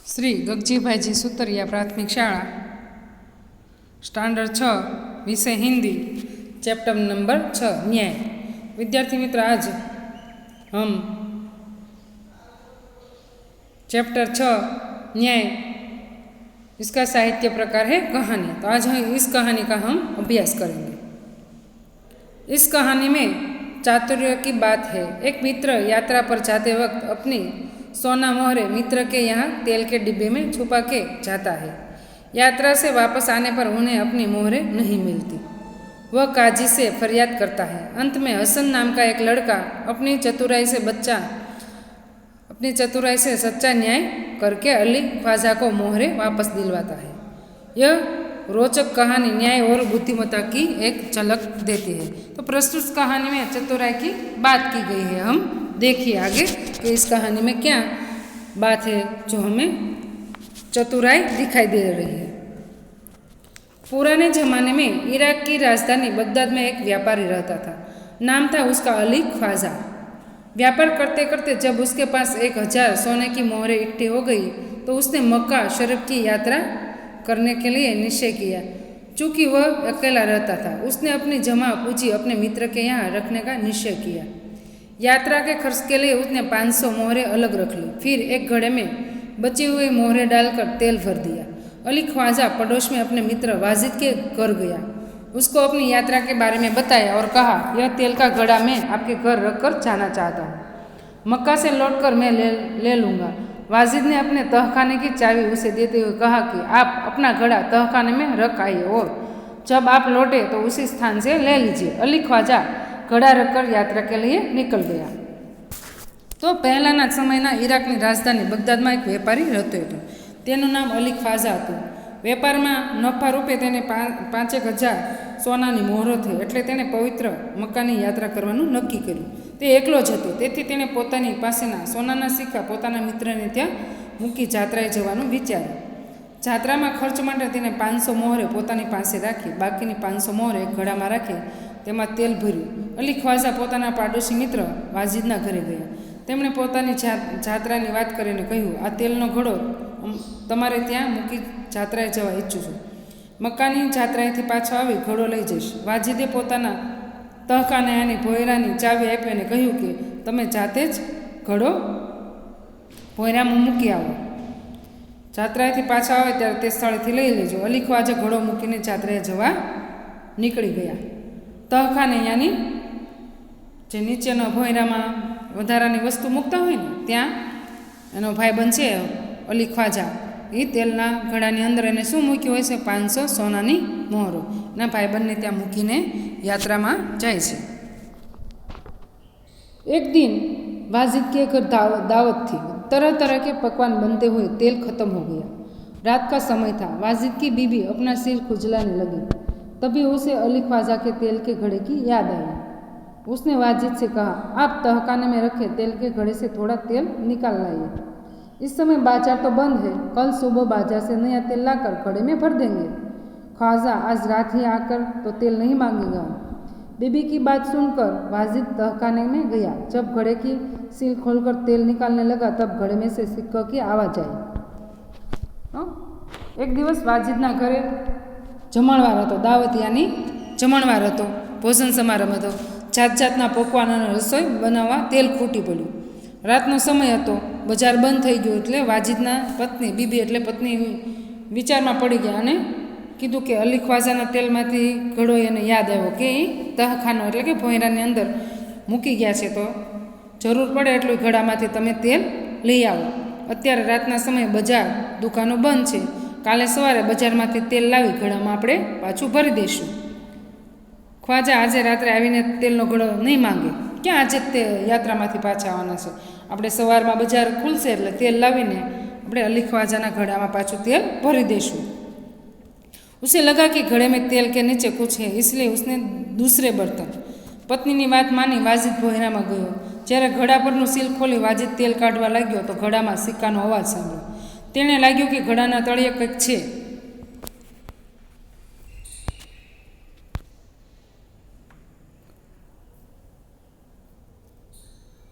श्री गगजीभाईजी सुतरिया प्राथमिक शाळा स्टैंडर्ड 6 विषय हिंदी चैप्टर नंबर 6 न्याय। विद्यार्थी मित्र, आज हम चैप्टर 6 न्याय, इसका साहित्य प्रकार है कहानी। तो आज हम इस कहानी का हम अभ्यास करेंगे। इस कहानी में चातुर्य की बात है। एक मित्र यात्रा पर जाते वक्त अपनी सोना मोहरे मित्र के यहाँ तेल के डिब्बे में छुपा के जाता है। यात्रा से वापस आने पर उन्हें अपनी मोहरें नहीं मिलती। वह काजी से फरियाद करता है। अंत में हसन नाम का एक लड़का अपनी चतुराई से सच्चा न्याय करके अली ख्वाजा को मोहरे वापस दिलवाता है। यह रोचक कहानी न्याय और बुद्धिमत्ता की एक झलक देती है। तो प्रस्तुत कहानी में चतुराई की बात की गई है। हम देखिए आगे कि इस कहानी में क्या बात है जो हमें चतुराई दिखाई दे रही है। पुराने ज़माने में इराक की राजधानी बगदाद में एक व्यापारी रहता था। नाम था उसका अली ख्वाजा। व्यापार करते करते जब उसके पास 1000 सोने की मोहरें इकट्ठी हो गई तो उसने मक्का शरीफ की यात्रा करने के लिए निश्चय किया। चूँकि वह अकेला रहता था, उसने अपनी जमा पूंजी अपने मित्र के यहाँ रखने का निश्चय किया। यात्रा के खर्च के लिए उसने 500 मोहरें अलग रख ली। फिर एक घड़े में बची हुई मोहरें डालकर तेल भर दिया। अली ख्वाजा पड़ोस में अपने मित्र वाजिद के घर गया। उसको अपनी यात्रा के बारे में बताया और कहा, यह तेल का घड़ा मैं आपके घर रखकर जाना चाहता हूँ। मक्का से लौटकर मैं ले लूँगा। वाजिद ने अपने तहखाने की चाबी उसे देते हुए कहा कि आप अपना घड़ा तहखाने में रख आइए और जब आप लौटे तो उसी स्थान से ले लीजिए। अली ख्वाजा घड़ा रखकर यात्रा के लिए निकल गया। तो પહેલાના સમયના ઈરાકની રાજધાની બગદાદમાં એક વેપારી રહેતો હતો। તેનું નામ અલી ખ્વાજા હતું। વેપારમાં નફા રૂપે તેને 5000 સોનાની મોહરો થઈ, એટલે તેણે પવિત્ર મક્કાની યાત્રા કરવાનું નક્કી કર્યું। તે એકલો જ હતો, તેથી તેણે પોતાની પાસેના સોનાના સિક્કા પોતાના મિત્રને ત્યાં મૂકી જાત્રાએ જવાનું વિચાર્યું। જાત્રામાં ખર્ચ માટે તેને 500 મોહરે પોતાની પાસે રાખી, બાકીની 500 મોહરે એક ઘડામાં રાખી તેમાં તેલ ભર્યું। અલી ખ્વાજા પોતાના પાડોશી મિત્ર વાજીદના ઘરે ગયા। તેમણે પોતાની જાત્રાની વાત કરીને કહ્યું, આ તેલનો ઘડો તમારે ત્યાં મૂકી જાત્રાએ જવા ઈચ્છું છું। મક્કાની જાત્રાએથી પાછો આવી ઘડો લઈ જઈશ। વાજીદે પોતાના તહખાનાની ભોયરાની ચાવી આપી અને કહ્યું કે તમે જાતે જ ઘડો ભોયરામાં મૂકી આવો। જાત્રાએથી પાછા આવે ત્યારે તે સ્થળેથી લઈ લેજો। અલી ખ્વાજા ઘડો મૂકીને જાત્રાએ જવા નીકળી ગયા। તહખાને યાની જે નીચેનો ભોયરામાં વધારાની વસ્તુ મૂકતા હોય ને ત્યાં એનો ભાઈબંધ છે અલી ખ્વાજા, એ તેલના ઘડાની અંદર એને શું મૂક્યું હોય છે? 500 સોનાની મોહરો એના ભાઈબંધને ત્યાં મૂકીને यात्रा में जाए छे। एक दिन वाजिद के घर दावत थी। तरह तरह के पकवान बनते हुए तेल खत्म हो गया। रात का समय था। वाजिद की बीबी अपना सिर खुजलाने लगी। तभी उसे अली ख्वाजा के तेल के घड़े की याद आई। उसने वाजिद से कहा, आप तहखाने में रखे तेल के घड़े से थोड़ा तेल निकाल लाइए। इस समय बाजार तो बंद है, कल सुबह बाजार से नया तेल लाकर घड़े में भर देंगे। ख्वाजा आज रात ही आकर तो तेल नहीं मांगेगा। बीबी की बात सुनकर वाजिद तहखाने में गया। जब घड़े की सील खोलकर तेल निकालने लगा तब घड़े में से सिक्कों की आवाज़ आई। एक दिवस वाजिदना घरे जमणवार हतो। दावत यानी जमणवार हतो, भोजन समारंभ हतो। जात जातना पकवान अने रसोई बनाववा तेल खूटी पड्युं। रातनो समय हतो, बजार बंद थई गयुं એટલે વાજીદના પત્ની બીબી એટલે પત્ની વિચારમાં પડી ગયા અને કીધું કે અલી ખ્વાજાના તેલમાંથી ઘડો એને યાદ આવ્યો કે એ તહખાનો એટલે કે ભોયરાની અંદર મૂકી ગયા છે, તો જરૂર પડે એટલું ઘડામાંથી તમે તેલ લઈ આવો। અત્યારે રાતના સમયે બજાર દુકાનો બંધ છે, કાલે સવારે બજારમાંથી તેલ લાવી ઘડામાં આપણે પાછું ભરી દઈશું। ખ્વાજા આજે રાત્રે આવીને તેલનો ઘડો નહીં માંગે, ક્યાં આજે તે યાત્રામાંથી પાછા આવવાના છે? આપણે સવારમાં બજાર ખુલશે એટલે તેલ લાવીને આપણે અલી ખ્વાજાના ઘડામાં પાછું તેલ ભરી દઈશું। उसे लगा कि घड़े में तेल के नीचे कुछ है, इसलिए उसने दूसरे बर्तन पत्नी बात मानी वाजिद भोयरा में गयो। જ્યારે ઘડા પરનું સીલ ખોલી વાજીદ તેલ કાઢવા લાગ્યો તો ઘડામાં સિક્કાનો અવાજ સાંભળ્યો। તેને લાગ્યું કે ઘડાના તળિયે કંઈક છે।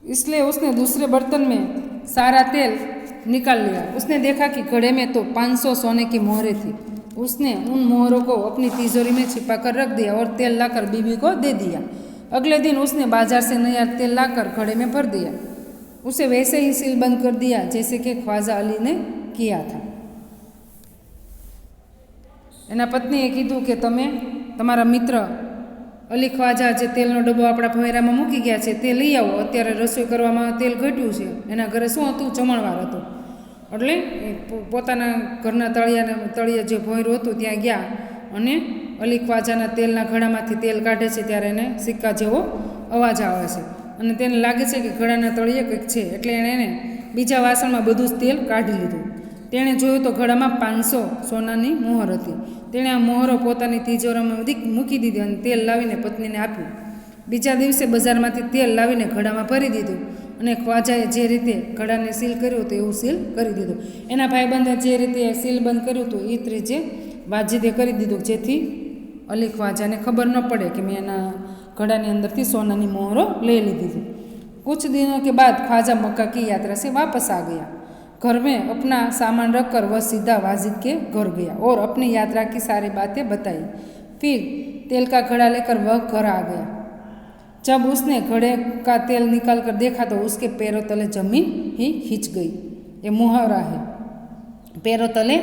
इसलिए उसने दूसरे बर्तन में सारा तेल निकाल लिया। उसने देखा कि घड़े में तो 500 सोने की मोहरें थी। उसने उन मोहरों को अपनी तिजोरी में छिपा कर रख दिया और तेल लाकर बीबी को दे दिया। अगले दिन उसने बाजार से नया तेल लाकर घड़े में भर दिया। उसे वैसे ही सील बंद कर दिया जैसे कि ख्वाजा अली ने किया था। एना पत्नीए कीधुं कि तमे तमारा मित्र अली ख्वाजा जे तेलनो डब्बो आपणा भवेरामां मूकी गया छे ते लई आवो। अत्यारे रसोई करवामां तेल घट्युं छे। एना घरे शुं हतुं? जमणवार हतो। એટલે પોતાના ઘરના તળિયે જે ભોંયરું હતું ત્યાં ગયા અને અલી ખ્વાજાના તેલના ઘડામાંથી તેલ કાઢે છે ત્યારે એને સિક્કા જેવો અવાજ આવે છે અને તેને લાગે છે કે ઘડાના તળિયે કંઈક છે, એટલે એણે બીજા વાસણમાં બધું જ તેલ કાઢી લીધું। તેણે જોયું તો ઘડામાં 500 સોનાની મોહર હતી। તેણે આ મોહરો પોતાની તિજોરીમાં મૂકી દીધી અને તેલ લાવીને પત્નીને આપ્યું। બીજા દિવસે બજારમાંથી તેલ લાવીને ઘડામાં ભરી દીધું અને ખ્વાજાએ જે રીતે ઘડાને સીલ કર્યું હતું એવું સીલ કરી દીધું। એના ભાઈબંધે જે રીતે સીલ બંધ કર્યું હતું એ રીતે વાજીદે કરી દીધું, જેથી અલી ખ્વાજાને ખબર ન પડે કે મેં એના घड़ाने अंदर थी सोना की मोहरों ले ली थी। कुछ दिनों के बाद ख्वाजा मक्का की यात्रा से वापस आ गया। घर में अपना सामान रखकर वह सीधा वाजिद के घर गया और अपनी यात्रा की सारी बातें बताई। फिर तेल का घड़ा लेकर वह घर आ गया। जब उसने घड़े का तेल निकाल कर देखा तो उसके पैरों तले जमीन ही खींच गई। ये मुहावरा है, पैरों तले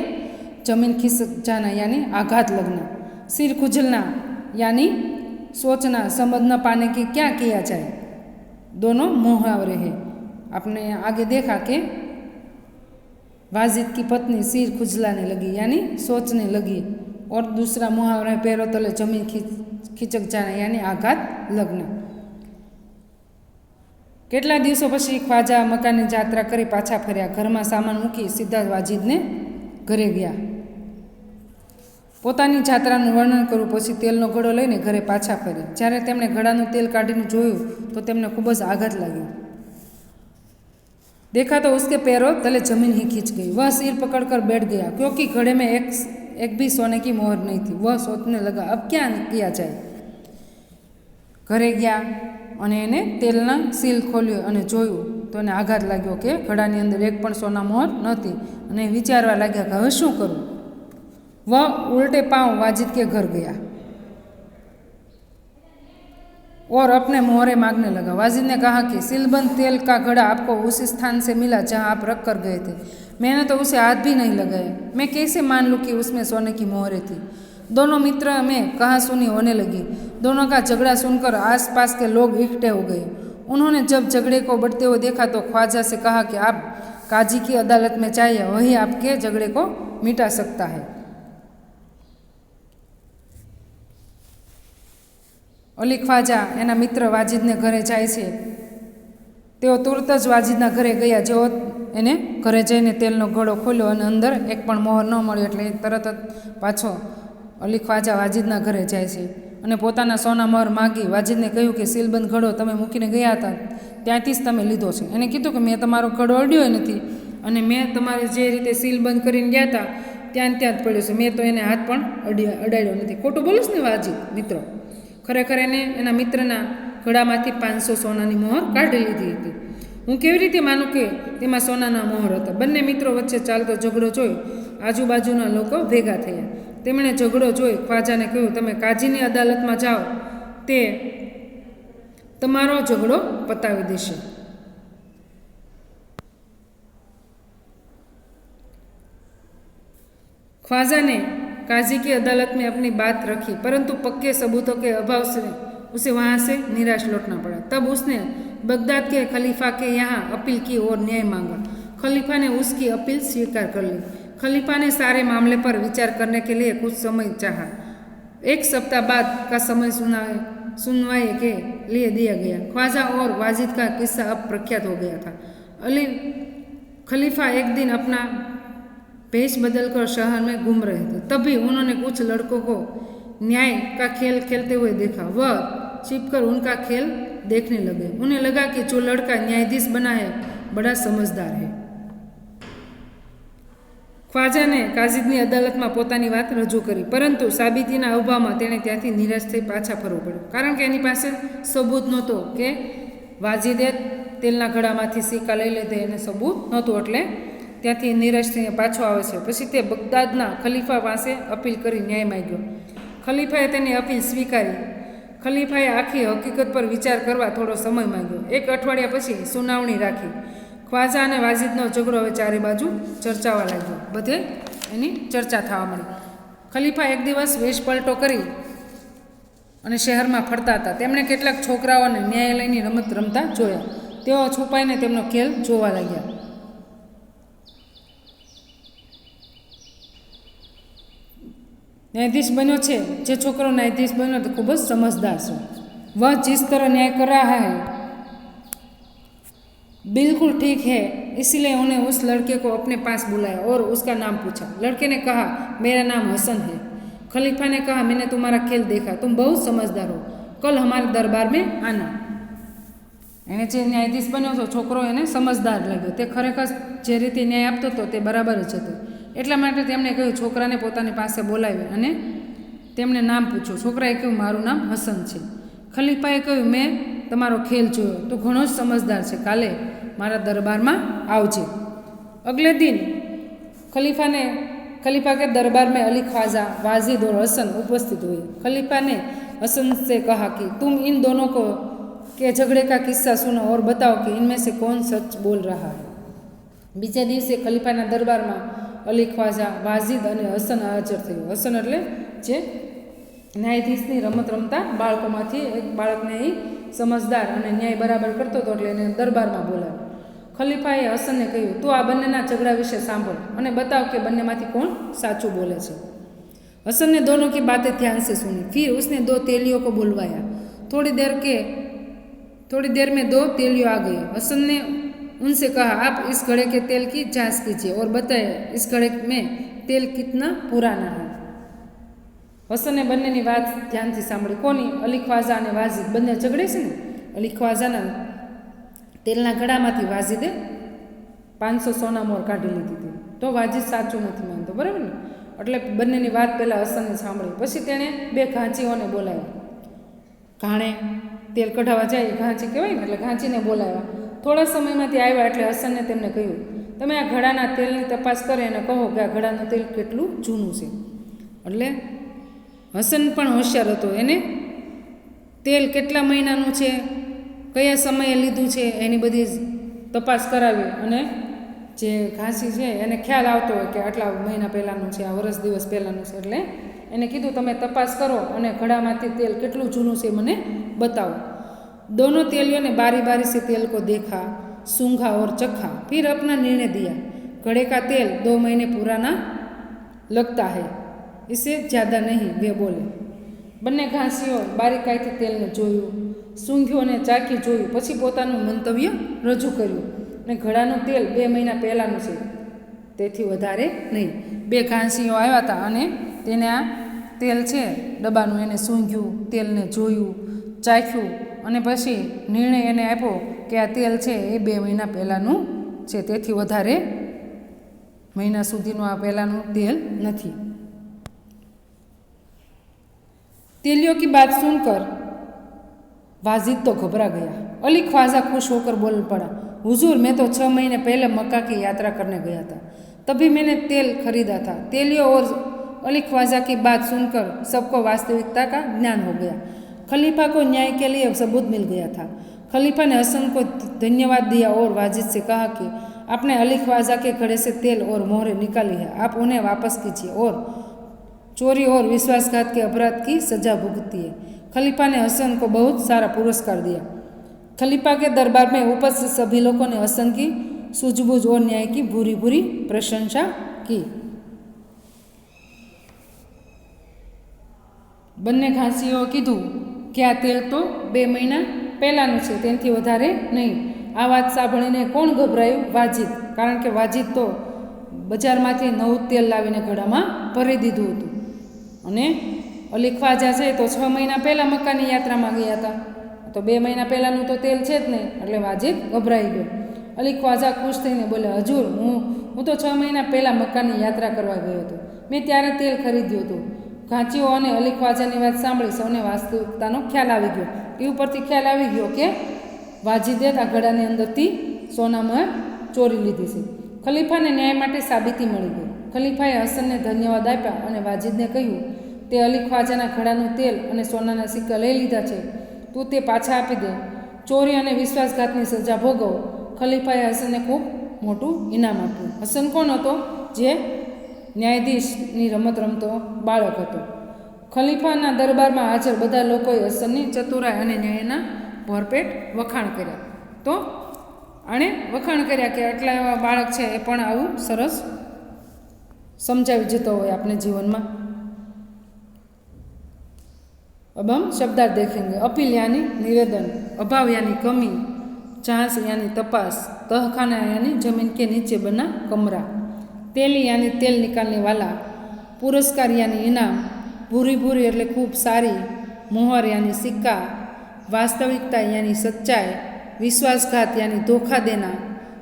जमीन खिसक जाना यानी आघात लगना, सिर खुजलना यानी सोचना, समझ न पाने की क्या किया जाए। दोनों मुहावरे हैं। आपने आगे देखा कि वाजिद की पत्नी सिर खुजलाने लगी यानी सोचने लगी, और दूसरा मुहावरा है पैरों तले जमीन खिचक जाना यानी आघात लगना। કેટલા દિવસો પછી ખ્વાજા મક્કાની જાત્રા કરી પાછા ફર્યા। ઘરમાં સામાન મૂકી સીધા વાજીદને ઘરે ગયા। પોતાની જાત્રાનું વર્ણન કર્યું પછી તેલનો ઘડો લઈને ઘરે પાછા ફર્યા। જ્યારે તેમણે ઘડાનું તેલ કાઢીને જોયું તો તેમને ખૂબ જ આઘાત લાગ્યો। देखा तो उसके पैरों तले जमीन ही खींच गई। वह सिर पकड़कर बैठ गया क्योंकि घड़े में एक भी सोने की मोहर नहीं थी। वह सोचने लगा अब क्या किया जाए। घरे गया અને એને તેલના સીલ ખોલ્યો અને જોયું તો એને આઘાત લાગ્યો કે ઘડાની અંદર એક પણ સોના મોહર નહોતી અને વિચારવા લાગ્યા કે હવે શું કરું। वह उल्टे पांव वाजिद के घर गया और अपने मोहरे मांगने लगा। वाजिद ने कहा कि सीलबंद तेल का घड़ा आपको उसी स्थान से मिला जहां आप रख कर गए थे। मैंने तो उसे हाथ भी नहीं लगाया। मैं कैसे मान लूँ कि उसमें सोने की मोहरें थी। दोनों मित्र में कहासुनी होने लगी। दोनों का झगड़ा सुनकर आसपास के लोग इकट्ठे हो गए। उन्होंने जब झगड़े को बढ़ते हुए देखा तो ख्वाजा से कहा कि आप काजी की अदालत में जाइए, वही आपके झगड़े को मिटा सकता है। अली ख्वाजा एना मित्र वाजिदने घरे जाय छे। तेओ तुरत ज वाजिदना घरे गया। जेओ एने घरे जईने तेलनो घड़ो खोल्यो अने अंदर एक पण मोहर न मळी એટલે તરત જ પાછો અલી ખ્વાજા વાजिदના ઘરે જાય છે અને પોતાના સોના મોહર માગી વાजिदને કહ્યું કે સીલબંધ ઘડો તમે મૂકીને ગયા હતા ત્યાંથી જ તમે લીધો છે। એને કીધું કે મેં તમારો ઘડો અડ્યો નથી અને મેં તમારે જે રીતે સીલબંધ કરીને ગયા હતા ત્યાં જ પડ્યો છે। મેં તો એને હાથ પણ અડાડ્યો નથી। ખોટું બોલું ને વાजिद મિત્રો। ખરેખર એને એના મિત્રના ઘડામાંથી 500 સોનાની મોહર કાઢી લીધી હતી। હું કેવી રીતે માનું કે તેમાં સોનાના મોહર હતા। બંને મિત્રો વચ્ચે ચાલતો ઝઘડો જોઈ આજુબાજુના લોકો ભેગા થયા। તેમણે ઝઘડો જોઈ ખ્વાજાને કહ્યું તમે કાજીની અદાલતમાં જાઓ, તે તમારો ઝઘડો પતાવી દેશે। ख्वाजा ने काजी की अदालत में अपनी बात रखी, परंतु पक्के सबूतों के अभाव से उसे वहाँ से निराश लौटना पड़ा। तब उसने बगदाद के खलीफा के यहाँ अपील की और न्याय मांगा। खलीफा ने उसकी अपील स्वीकार कर ली। खलीफा ने सारे मामले पर विचार करने के लिए कुछ समय चाहा। 1 सप्ताह बाद का समय सुनवाई के लिए दिया गया। ख्वाजा और वाजिद का किस्सा अब प्रख्यात हो गया था। अली खलीफा एक दिन अपना भेष बदलकर शहर में घूम रहे थे। तभी उन्होंने कुछ लड़कों को न्याय का खेल खेलते हुए देखा। वह छिपकर उनका खेल देखने लगे। उन्हें लगा कि जो लड़का न्यायाधीश बना है बड़ा समझदार है। ख्वाजाने काजीनी अदालतમાં પોતાની વાત રજૂ કરી, પરંતુ સાબિતીના અભાવમાં તેણે ત્યાંથી નિરાશ થઈ પાછા ફરવું પડ્યું, કારણ કે એની પાસે સબૂત નહોતો કે વાજીદે તેલના ઘડામાંથી સિક્કા લઈ લીધે એને સબૂત નહોતું, એટલે ત્યાંથી નિરાશ થઈને પાછો આવે છે. પછી તે બગદાદના ખલીફા પાસે અપીલ કરી ન્યાય માંગ્યો. ખલીફાએ તેની અપીલ સ્વીકારી. ખલીફાએ આખી હકીકત પર વિચાર કરવા થોડો સમય માંગ્યો. એક અઠવાડિયા પછી સુનાવણી રાખી. ખ્વાજા અને વાજિદનો ઝઘડો હવે ચારે બાજુ ચર્ચાવા લાગ્યો. બધે એની ચર્ચા થવા મળી. ખલીફા એક દિવસ વેશ પલટો કરી અને શહેરમાં ફરતા હતા. તેમણે કેટલાક છોકરાઓને ન્યાયાલયની રમત રમતા જોયા. તેઓ છુપાઈને તેમનો ખેલ જોવા લાગ્યા. न्यायाधीश बनो छे जे छोकरो न्यायाधीश बनो तो खूब समझदार है। वह जिस तरह न्याय कर रहा है बिल्कुल ठीक है, इसलिए उन्हें उस लड़के को अपने पास बुलाया और उसका नाम पूछा। लड़के ने कहा मेरा नाम हसन है। खलीफा ने कहा मैंने तुम्हारा खेल देखा, तुम बहुत समझदार हो, कल हमारे दरबार में आना। एने जे न्यायाधीश बन्यो तो छोकरो एने समझदार लग्यो। ते खरेखर जे रीते न्याय आपतो तो ते बराबर ज हतो। એટલા માટે તેમણે કહ્યું છોકરાને પોતાની પાસે બોલાવ્યો અને તેમણે નામ પૂછ્યું. છોકરાએ કહ્યું મારું નામ હસન છે. ખલીફાએ કહ્યું મેં તમારો ખેલ જોયો, તું ઘણો જ સમજદાર છે, કાલે મારા દરબારમાં આવજે. અગલે દિન खलीफा के दरबार में अली ख्वाजा, वाजिद और हसन उपस्थित हुए। खलीफा ने हसन से कहा कि तुम इन दोनों को के झगड़े का किस्सा सुनो और बताओ कि इनमें से कौन सच बोल रहा है। बीजे दिवसे खलीफाना दरबाરમાં अली ख्वाजा, वाजिद और हसन हाजर थयो। हसन एटले जे न्यायाधीशनी रमत रमता बाळकोमांथी एक बाळकने समझदार और न्याय बराबर करतो तो एटले एने दरबारमां बोलाव्यो। खलीफाए हसनने कह्युं तू आ बन्नेना झगड़ा विषे सांभळ अने बताव कि बन्नेमांथी कोण साचुं बोले छे। हसन ने दोनों की बातें ध्यान से सुनी। फिर उसने दो तेलियों को बुलवाया। थोड़ी देर में दो तेलियों आ गए। हसन ने उनसे कहा आप इस घड़े के तेल की जांच कीजिए और बताइए इस घड़े में तेल कितना पुराना है। हसने बन्नेनी बात ध्यानथी सांभळी। कोनी? अली ख्वाजा अने वाजिद बन्ने झगड़े छे ने। अली ख्वाजाना तेलना घड़ामांथी वाजिदे 500 सोना मोर काढी लीधी हती। तो वाजिद साचुं नथी मानतो, बराबर ने? એટલે બંનેની વાત પહેલાં હસને સાંભળી. પછી તેણે બે ઘાંચીઓને બોલાવ્યા. ઘાણે તેલ કઢાવવા જાય એ ઘાંચી કહેવાય ને, એટલે ઘાંચીને બોલાવ્યા. થોડા સમયમાંથી આવ્યા એટલે હસને તેમને કહ્યું તમે આ ઘડાના તેલની તપાસ કરે અને કહો કે આ ઘડાનું તેલ કેટલું જૂનું છે. એટલે હસન પણ હોશિયાર હતો. એને તેલ કેટલા મહિનાનું છે, કયા સમયે લીધું છે એની બધી તપાસ કરાવી અને જે ઘાંચી છે એને ખ્યાલ આવતો હોય કે આટલા મહિના પહેલાંનું છે, આ વર્ષ દિવસ પહેલાંનું છે. એટલે એને કીધું તમે તપાસ કરો અને ઘડામાંથી તેલ કેટલું જૂનું છે મને बताओ। दोनों तेलियों ने बारी बारी से तेल को देखा, सूंघा और चखा, फिर अपना निर्णय दिया। घड़े का तेल 2 महीने पुराना लगता है, इससे ज़्यादा नहीं, वे बोले। बन्ने घासीओ बारीकाईथी तेलने जोयुं, सूंघ्युं अने चाखी जोयुं, पछी पोतानुं मंतव्य रजू कर्युं ने घड़ानुं तेल 2 महीना पहेलानुं छे, तेथी वधारे नहीं। 2 घासीओ आव्या हता अने तेने आ तेल छे डब्बानुं एने सूंघ्युं, तेलने जोयुं, चाख्युं અને પછી નિર્ણય એને આપ્યો કે આ તેલ છે એ 2 મહિના પહેલાંનું છે, તેથી વધારે મહિના સુધીનું આ પહેલાંનું તેલ નથી। तेलियों की बात सुनकर वाजिद तो घबरा गया। अली ख्वाजा खुश होकर बोल पड़ा हुजूर मैं तो 6 महीने पहले मक्का की यात्रा करने गया था, तभी मैंने तेल खरीदा था। तेलियों और अली ख्वाजा की बात सुनकर सबको वास्तविकता का ज्ञान हो गया। खलीफा को न्याय के लिए सबूत मिल गया था। खलीफा ने हसन को धन्यवाद दिया और वाजिद से कहा कि आपने अली ख्वाजा के घड़े से तेल और मोहरें निकाली है, आप उन्हें वापस कीजिए और चोरी और विश्वासघात के अपराध की सजा भुगती है। खलीफा ने हसन को बहुत सारा पुरस्कार दिया। खलीफा के दरबार में उपस्थित सभी लोगों ने हसन की सूझबूझ और न्याय की भूरी भूरी प्रशंसा की। बन्ने घासीओ कीधुं कि आ तेल तो 2 महीना पहेलानुं छे, तेनाथी वधारे नहीं। आ वात सांभळीने कोण गभरायुं? वाजिद, कारण के वाजिद तो बजारमांथी नवुं तेल लावीने घड़ामां भरी दीधुं हतुं अने अली ख्वाजा छे तो 6 महीना पहेला मक्कानी यात्रामां गया हता, तो 2 महीना पहेलानुं तो तेल छे ज नहीं, એટલે वाजिद गभराई गयो। अली ख्वाजा खुश थईने बोले हजूर હું તો 6 મહિના પહેલાં મક્કાની યાત્રા કરવા ગયો હતો, મેં ત્યારે તેલ ખરીદ્યું હતું। ઘાંચીઓ અને અલી ખ્વાજાની વાત સાંભળી સૌને વાસ્તવિકતાનો ખ્યાલ આવી ગયો। એ ઉપરથી ખ્યાલ આવી ગયો કે વાજીદે આ ઘડાની અંદરથી સોનામાં ચોરી લીધી છે। ખલીફાને ન્યાય માટે સાબિતી મળી ગઈ. ખલીફાએ હસનને ધન્યવાદ આપ્યા અને વાજિદને કહ્યું, તે અલી ખ્વાજાના ઘડાનું તેલ અને સોનાના સિક્કા લઈ લીધા છે, તું તે પાછા આપી દે. ચોરી અને વિશ્વાસઘાતની સજા ભોગવો. ખલીફાએ હસનને ખૂબ મોટું ઇનામ આપ્યું. હસન કોણ હતો? જે ન્યાયાધીશની રમત રમતો બાળક હતો. ખલીફાના દરબારમાં હાજર બધા લોકોએ હસનની ચતુરાઈ અને ન્યાયના ભરપેટ વખાણ કર્યા. તો આણે વખાણ કર્યા કે આટલા એવા બાળક છે એ પણ આવું સરસ સમજાવી જતો હોય આપણે જીવનમાં. अब हम शब्दार्थ देखेंगे. अपील यानी निवेदन, अभाव यानी कमी, जांच यानी तपास, तहखाना यानी जमीन के नीचे बना कमरा, तेली यानी तेल निकालने वाला, पुरस्कार यानी इनाम, भूरी भूरी એટલે ખૂબ સારી, मोहर यानी सिक्का, वास्तविकता यानी सच्चाई, विश्वासघात यानी धोखा देना,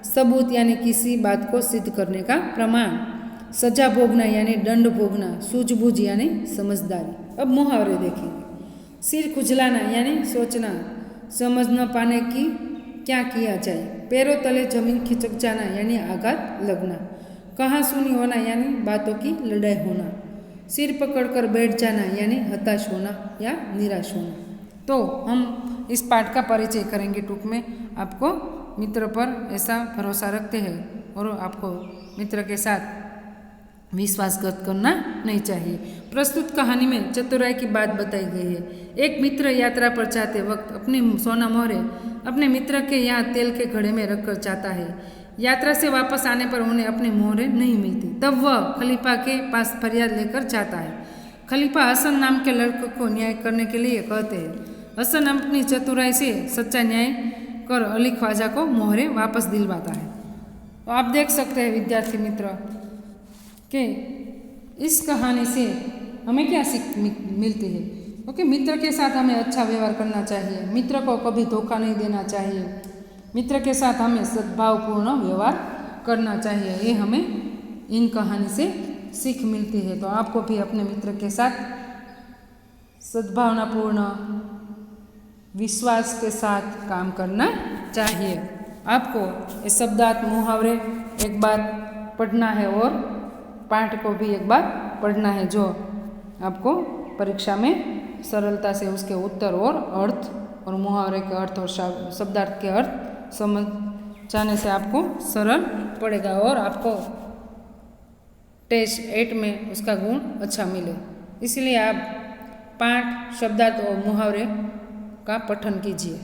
सबूत यानी किसी बात को सिद्ध करने का प्रमाण, सजा भोगना यानी दंड भोगना, सूझबूझ यानी समझदारी. अब मुहावरे देखेंगे. सिर खुजलाना यानी सोचना, समझ न पाने की क्या किया जाए, पैरों तले जमीन खिसक जाना यानी आघात लगना, कहाँ सुनी होना यानी बातों की लड़ाई होना, सिर पकड़कर बैठ जाना यानी हताश होना या निराश होना. तो हम इस पाठ का परिचय करेंगे. टूक में आपको मित्र पर ऐसा भरोसा रखते हैं और आपको मित्र के साथ विश्वासघात करना नहीं चाहिए. प्रस्तुत कहानी में चतुराई की बात बताई गई है. एक मित्र यात्रा पर जाते वक्त अपनी सोना मोहरे अपने मित्र के यहाँ तेल के घड़े में रखकर जाता है. यात्रा से वापस आने पर उन्हें अपनी मोहरें नहीं मिलती. तब वह खलीफा के पास फरियाद लेकर जाता है. खलीफा हसन नाम के लड़के को न्याय करने के लिए कहते हैं. हसन अपनी चतुराई से सच्चा न्याय कर अली ख्वाजा को मोहरें वापस दिलवाता है. तो आप देख सकते हैं विद्यार्थी मित्र कि इस कहानी से हमें क्या सीख मिलती है. क्योंकि मित्र के साथ हमें अच्छा व्यवहार करना चाहिए, मित्र को कभी धोखा नहीं देना चाहिए, मित्र के साथ हमें सद्भावपूर्ण व्यवहार करना चाहिए. ये हमें इन कहानी से सीख मिलती है. तो आपको भी अपने मित्र के साथ सद्भावनापूर्ण विश्वास के साथ काम करना चाहिए. आपको ये शब्दार्थ मुहावरे एक बार पढ़ना है और पाठ को भी एक बार पढ़ना है, जो आपको परीक्षा में सरलता से उसके उत्तर और अर्थ और मुहावरे के अर्थ और शब्दार्थ के अर्थ समझ जाने से आपको सरल पड़ेगा और आपको टेस्ट 8 में उसका गुण अच्छा मिले. इसलिए आप पाठ, शब्दार्थ और मुहावरे का पठन कीजिए.